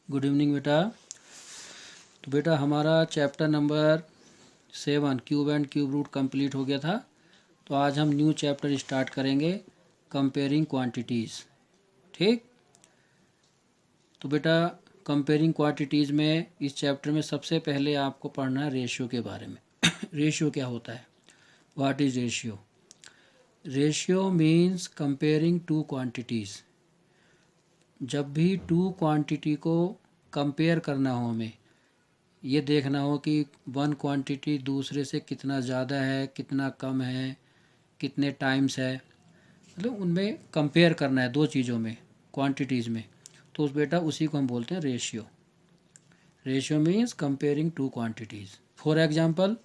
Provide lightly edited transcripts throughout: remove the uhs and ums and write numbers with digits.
Good evening बेटा। तो बेटा हमारा chapter number 7 cube and cube root complete हो गया था। तो आज हम न्यू चैप्टर स्टार्ट करेंगे, कंपेयरिंग क्वांटिटीज़। ठीक। तो बेटा कंपेयरिंग क्वांटिटीज़ में इस चैप्टर में सबसे पहले आपको पढ़ना है रेशियो के बारे में। रेशियो क्या होता है? What is ratio? Ratio means comparing two quantities. जब भी टू क्वांटिटी को कंपेयर करना हो, हमें ये देखना हो कि वन क्वांटिटी दूसरे से कितना ज़्यादा है, कितना कम है, कितने टाइम्स है, मतलब उनमें कंपेयर करना है दो चीज़ों में, क्वांटिटीज़ में। तो उस बेटा उसी को हम बोलते हैं ratio. Ratio means comparing two quantities. For example,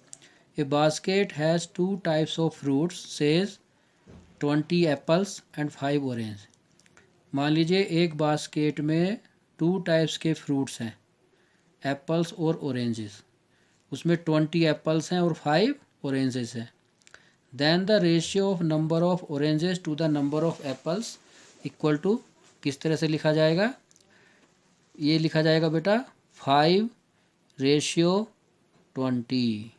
a basket has 2 types of fruits says 20 apples and 5 orange. मान लीजिए एक बास्केट में 2 टाइप्स के फ्रूट्स हैं, एप्पल्स और ऑरेंजेस। उसमें 20 एप्पल्स हैं और 5 ऑरेंजेस हैं। Then the ratio of number of oranges to the number of apples equal to, किस तरह से लिखा जाएगा? ये लिखा जाएगा बेटा 5:20।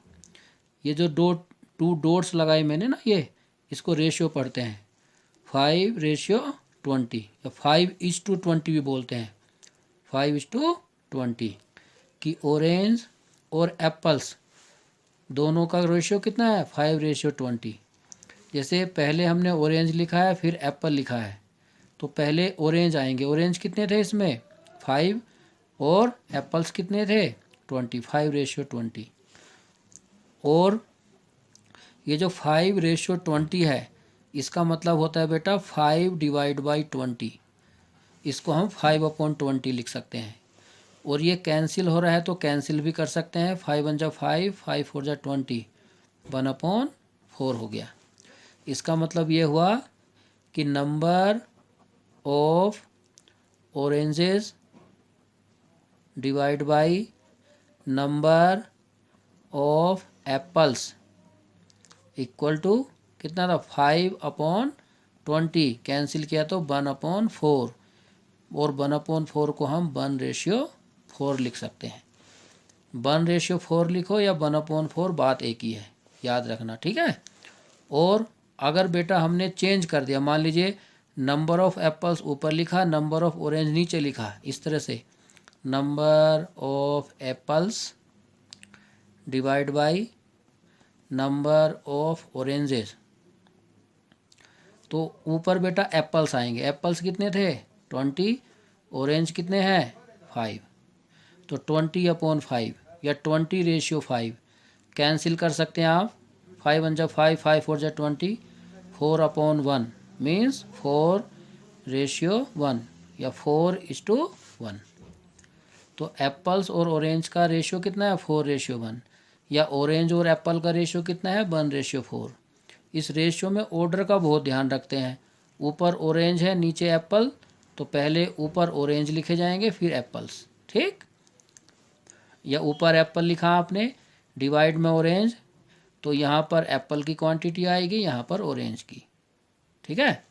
ये जो 2 डॉट्स लगाए मैंने ना, ये इसको रेशियो पढ़ते हैं 5:20 या 5:20 भी बोलते हैं, 5:20 कि ऑरेंज और एप्पल्स दोनों का रेशियो कितना है? 5:20। जैसे पहले हमने ऑरेंज लिखा है फिर एप्पल लिखा है, तो पहले ऑरेंज आएंगे। ऑरेंज कितने थे इसमें? 5, और एप्पल्स कितने थे? 20, 5:20। और ये जो 5:20 है, इसका मतलब होता है बेटा 5/20। इसको हम 5/20 लिख सकते हैं। और ये कैंसिल हो रहा है तो कैंसिल भी कर सकते हैं। 5 × 5, 5 × 4 = 20, 1/4 हो गया। इसका मतलब ये हुआ कि number of oranges divide by number of apples equal to कितना था? 5/20। कैंसिल किया तो 1/4, और 1/4 को हम 1:4 लिख सकते हैं। 1:4 लिखो या 1/4, बात एक ही है, याद रखना, ठीक है। और अगर बेटा हमने चेंज कर दिया, मान लीजिए नंबर ऑफ एप्पल्स ऊपर लिखा, नंबर ऑफ ऑरेंज नीचे लिखा, इस तरह से number of apples divide by number of oranges, तो ऊपर बेटा एप्पल्स आएंगे। एप्पल्स कितने थे? 20, ऑरेंज कितने हैं? 5, तो 20/5 या 20:5 कैंसिल कर सकते हैं आप। 5 × 5, 5 × 4 = 20, 4/1 मीन्स 4:1 या 4:1। तो एप्पल्स और ऑरेंज का रेशियो कितना है? 4:1। या ऑरेंज और एप्पल का रेशियो कितना है? 1:4। इस रेशियो में ऑर्डर का बहुत ध्यान रखते हैं। ऊपर ऑरेंज है नीचे एप्पल, तो पहले ऊपर ऑरेंज लिखे जाएंगे फिर एप्पल्स, ठीक। या ऊपर एप्पल लिखा आपने, डिवाइड में ऑरेंज, तो यहाँ पर एप्पल की क्वांटिटी आएगी, यहाँ पर ऑरेंज की, ठीक है।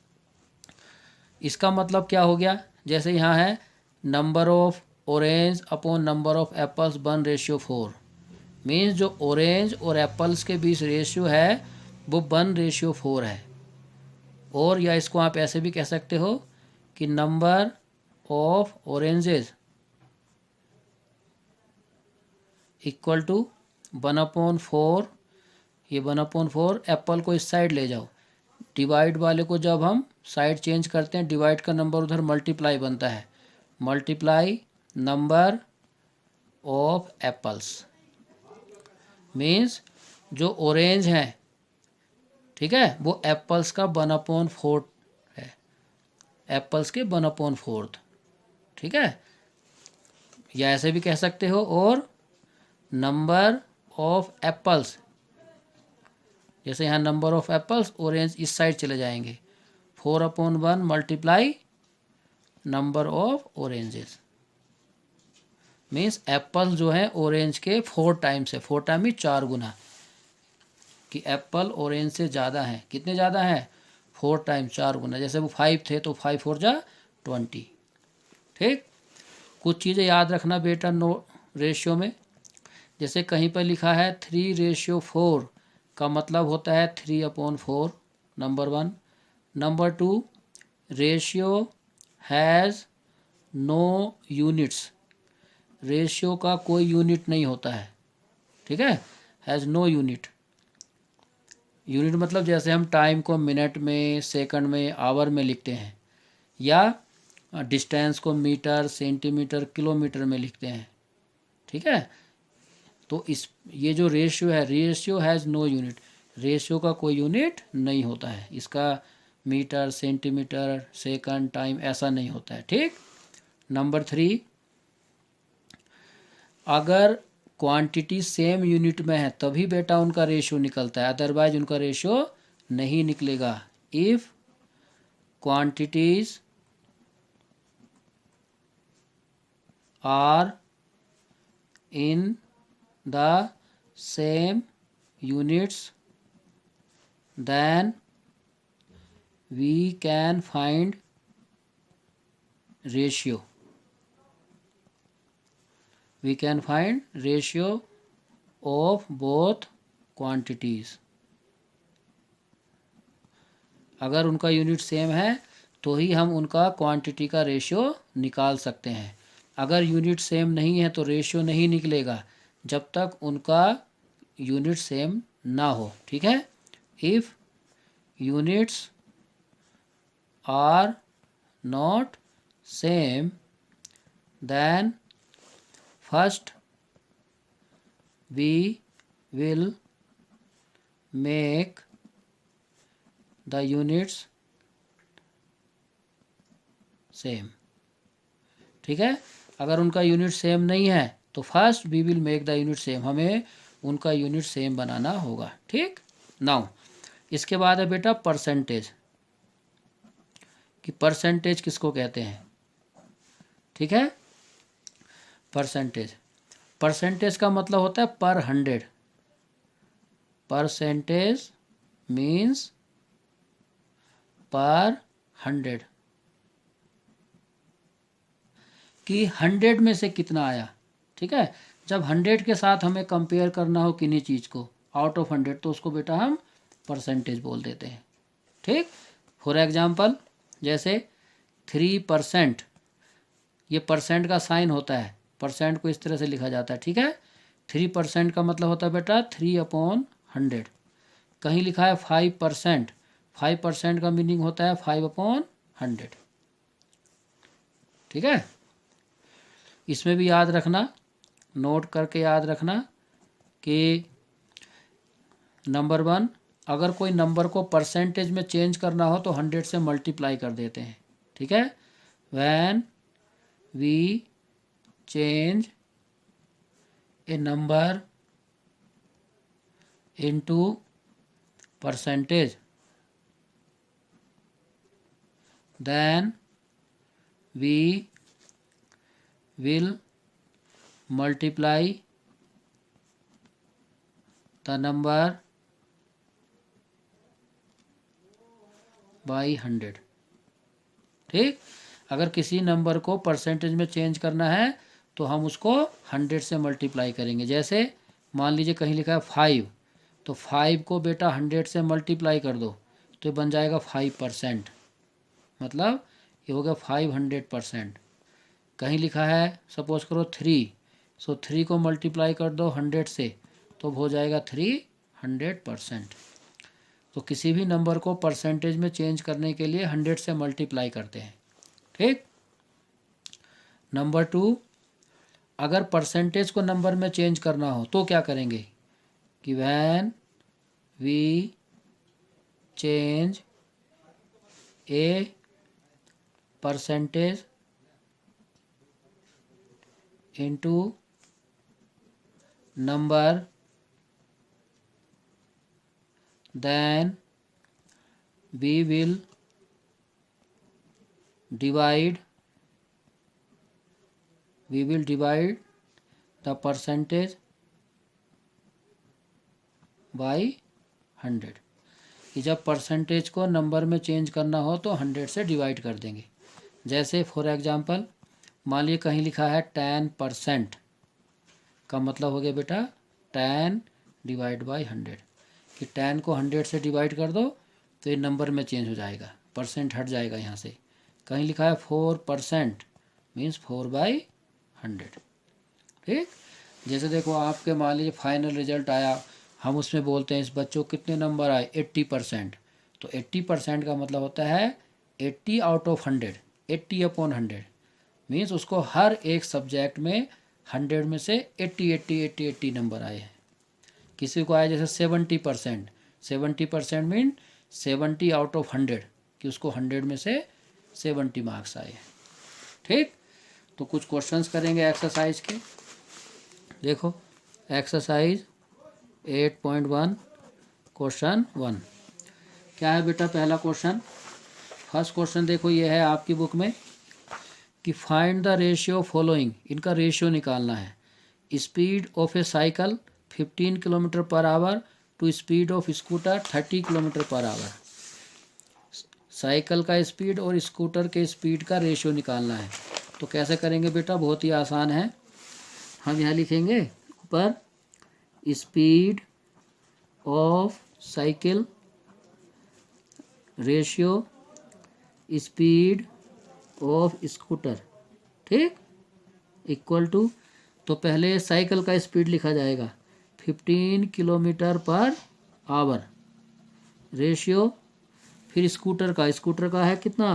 इसका मतलब क्या हो गया? जैसे यहाँ है number of orange upon number of apples 1:4, means जो ऑरेंज और एप्पल्स के बीच रेशियो है वो 1:4 है। और या इसको आप ऐसे भी कह सकते हो कि number of oranges equal to 1/4। ये 1/4, एप्पल को इस साइड ले जाओ, डिवाइड वाले को जब हम साइड चेंज करते हैं, डिवाइड का नंबर उधर मल्टीप्लाई बनता है, multiply number of apples, means जो ऑरेंज है, ठीक है, वो एप्पल्स का 1/4 है, एप्पल्स के 1/4, ठीक है। या ऐसे भी कह सकते हो, और नंबर ऑफ एप्पल्स, जैसे यहाँ नंबर ऑफ एप्पल्स, ऑरेंज इस साइड चले जाएंगे, 4/1 multiply number of oranges, means Apple जो है ऑरेंज के 4 टाइम्स है। 4 टाइम में 4 गुना, कि एप्पल ऑरेंज से ज़्यादा है। कितने ज़्यादा है? 4 टाइम, 4 गुना। जैसे वो 5 थे तो 5 × 4 = 20, ठीक। कुछ चीज़ें याद रखना बेटा नो रेशियो में। जैसे कहीं पर लिखा है 3:4 का मतलब होता है 3/4, number 1। Number 2, ratio has no units, ratio का कोई यूनिट नहीं होता है, ठीक है। हैज़ नो यूनिट, यूनिट मतलब जैसे हम टाइम को मिनट में, सेकंड में, आवर में लिखते हैं, या डिस्टेंस को मीटर, सेंटीमीटर, किलोमीटर में लिखते हैं, ठीक है। तो इस ये जो रेशियो है, ratio has no unit, ratio का कोई यूनिट नहीं होता है, इसका मीटर, सेंटीमीटर, सेकंड, टाइम ऐसा नहीं होता है, ठीक। नंबर 3, अगर क्वांटिटी सेम यूनिट में है तभी बेटा उनका रेशियो निकलता है, अदरवाइज उनका रेशियो नहीं निकलेगा। If quantities are in the same units then we can find ratio, we can find ratio of both quantities। अगर उनका यूनिट सेम है तो ही हम उनका क्वांटिटी का रेशियो निकाल सकते हैं। अगर यूनिट सेम नहीं है तो रेशियो नहीं निकलेगा जब तक उनका यूनिट सेम ना हो, ठीक है। If units are not same then first we will make the units same, ठीक है। अगर उनका यूनिट सेम नहीं है तो first we will make the unit same, हमें उनका यूनिट सेम बनाना होगा, ठीक। नाउ इसके बाद है बेटा परसेंटेज, कि परसेंटेज किसको कहते हैं, ठीक है। परसेंटेज, परसेंटेज का मतलब होता है पर 100, परसेंटेज मीन्स पर 100, कि 100 में से कितना आया, ठीक है। जब 100 के साथ हमें कंपेयर करना हो किन्हीं चीज़ को आउट ऑफ 100 तो उसको बेटा हम परसेंटेज बोल देते हैं, ठीक। फॉर एग्जांपल जैसे 3%, ये परसेंट का साइन होता है, परसेंट को इस तरह से लिखा जाता है, ठीक है। 3% का मतलब होता है बेटा 3/100। कहीं लिखा है 5%, 5% का मीनिंग होता है 5/100, ठीक है। इसमें भी याद रखना, नोट करके याद रखना कि नंबर 1, अगर कोई नंबर को परसेंटेज में चेंज करना हो तो 100 से मल्टीप्लाई कर देते हैं, ठीक है। When we change a number into percentage then we will multiply the number by 100, ठीक। अगर किसी नंबर को परसेंटेज में चेंज करना है तो हम उसको 100 से मल्टीप्लाई करेंगे। जैसे मान लीजिए कहीं लिखा है 5, तो 5 को बेटा 100 से मल्टीप्लाई कर दो तो ये बन जाएगा 5%, मतलब ये हो गया 500%। कहीं लिखा है सपोज करो 3, सो 3 को मल्टीप्लाई कर दो 100 से तो हो जाएगा 300%। तो किसी भी नंबर को परसेंटेज में चेंज करने के लिए 100 से मल्टीप्लाई करते हैं, ठीक। नंबर 2, अगर परसेंटेज को नंबर में चेंज करना हो तो क्या करेंगे कि when we change a percentage into number then we will divide the percentage by 100, कि जब परसेंटेज को नंबर में चेंज करना हो तो 100 से डिवाइड कर देंगे। जैसे फॉर एग्जांपल मान लीजिए कहीं लिखा है 10% का मतलब हो गया बेटा 10 डिवाइड बाई 100, कि 10 को 100 से डिवाइड कर दो तो ये नंबर में चेंज हो जाएगा, परसेंट हट जाएगा यहाँ से। कहीं लिखा है 4% मीन्स 4/100। ठीक, जैसे देखो आपके मान लीजिए फाइनल रिजल्ट आया, हम उसमें बोलते हैं इस बच्चों को कितने नंबर आए 80%, तो 80% का मतलब होता है 80 आउट ऑफ 100, 80/100 मीन्स उसको हर एक सब्जेक्ट में 100 में से 80 नंबर आए हैं। किसी को आया जैसे 70%, 70% मीन 70 आउट ऑफ 100, कि उसको 100 में से 70 मार्क्स आए हैं। ठीक, तो कुछ क्वेश्चंस करेंगे एक्सरसाइज के। देखो एक्सरसाइज 8.1 क्वेश्चन 1 क्या है बेटा। पहला क्वेश्चन, फर्स्ट क्वेश्चन देखो ये है आपकी बुक में कि फाइंड द रेशियो फॉलोइंग, इनका रेशियो निकालना है। Speed of a cycle 15 kilometre per hour to speed of scooter 30 kilometre per hour. Cycle का स्पीड और स्कूटर के स्पीड का रेशियो निकालना है। तो कैसे करेंगे बेटा, बहुत ही आसान है। हम यहाँ लिखेंगे ऊपर speed of cycle ratio speed of scooter, ठीक, इक्वल टू, तो पहले साइकिल का स्पीड लिखा जाएगा 15 किलोमीटर पर आवर, रेशियो फिर स्कूटर का है कितना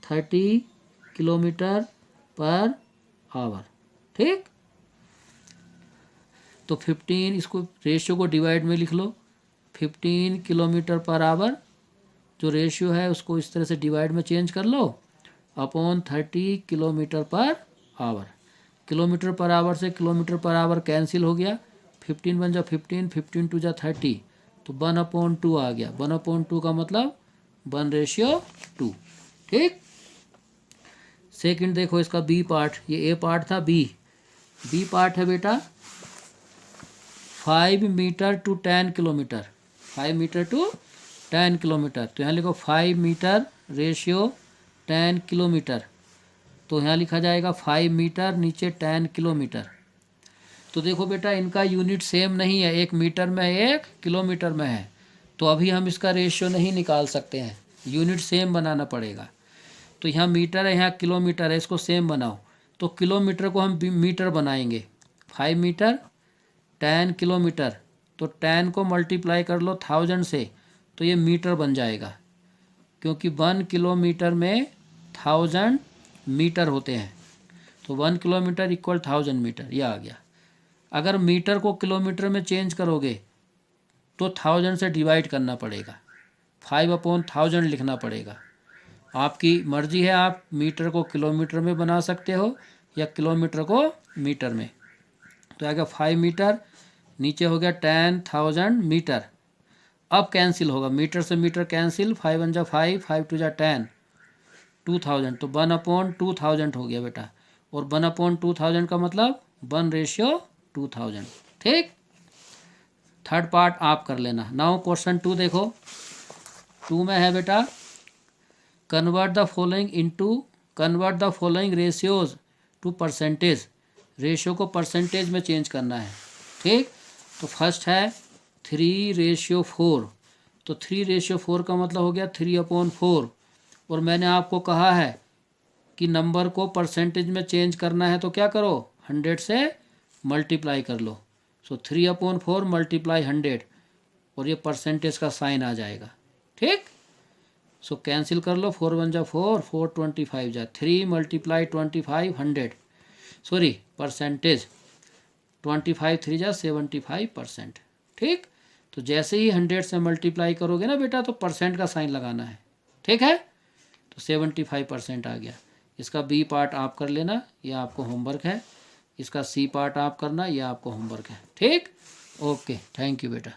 30 किलोमीटर पर आवर। ठीक, तो 15, इसको रेशियो को डिवाइड में लिख लो, 15 किलोमीटर पर आवर जो रेशियो है उसको इस तरह से डिवाइड में चेंज कर लो upon 30 kilometre per hour. Kilometre per hour से किलोमीटर पर आवर कैंसिल हो गया, 15 बन जा 15, 15 टू जा 30, तो 1/2 आ गया। 1/2 का मतलब 1:2। ठीक, सेकंड देखो इसका बी पार्ट, ये ए पार्ट था, बी पार्ट है बेटा 5 metre to 10 kilometre, 5 metre to 10 kilometre. तो यहाँ लिखो 5 मीटर रेशियो 10 किलोमीटर, तो यहाँ लिखा जाएगा 5 मीटर नीचे 10 किलोमीटर। तो देखो बेटा इनका यूनिट सेम नहीं है, एक मीटर में है एक किलोमीटर में है, तो अभी हम इसका रेशियो नहीं निकाल सकते हैं, यूनिट सेम बनाना पड़ेगा। तो यहाँ मीटर है यहाँ किलोमीटर है, इसको सेम बनाओ। तो किलोमीटर को हम मीटर बनाएंगे, 5 मीटर 10 किलोमीटर, तो 10 को मल्टीप्लाई कर लो 1000 से, तो ये मीटर बन जाएगा, क्योंकि 1 किलोमीटर में 1000 मीटर होते हैं, तो 1 किलोमीटर इक्वल 1000 मीटर, ये आ गया। अगर मीटर को किलोमीटर में चेंज करोगे तो 1000 से डिवाइड करना पड़ेगा, 5/1000 लिखना पड़ेगा। आपकी मर्जी है, आप मीटर को किलोमीटर में बना सकते हो या किलोमीटर को मीटर में। तो आ गया 5 मीटर, नीचे हो गया 10,000 मीटर। अब कैंसिल होगा, मीटर से मीटर कैंसिल, 5 1 जा 5, 5 2 जा 10, 2000, तो 1/2000 हो गया बेटा। और 1/2000 का मतलब 1:2000। ठीक, थर्ड पार्ट आप कर लेना। नाउ क्वेश्चन 2 देखो, 2 में है बेटा convert the following ratios to percentage, ratio को परसेंटेज में चेंज करना है। ठीक, तो फर्स्ट है 3:4, तो 3:4 का मतलब हो गया 3/4, और मैंने आपको कहा है कि नंबर को परसेंटेज में चेंज करना है तो क्या करो 100 से मल्टीप्लाई कर लो। सो 3/4 मल्टीप्लाई 100, और ये परसेंटेज का साइन आ जाएगा। ठीक, सो कैंसिल कर लो, 4 1 जा 4, 4 25 जा 3 मल्टीप्लाई 25 100, सॉरी परसेंटेज 25 3 जा 75%। ठीक, तो जैसे ही 100 से मल्टीप्लाई करोगे ना बेटा तो परसेंट का साइन लगाना है। ठीक है, तो 75% आ गया। इसका बी पार्ट आप कर लेना, यह आपको होमवर्क है। इसका सी पार्ट आप करना, यह आपको होमवर्क है। ठीक, ओके, थैंक यू बेटा।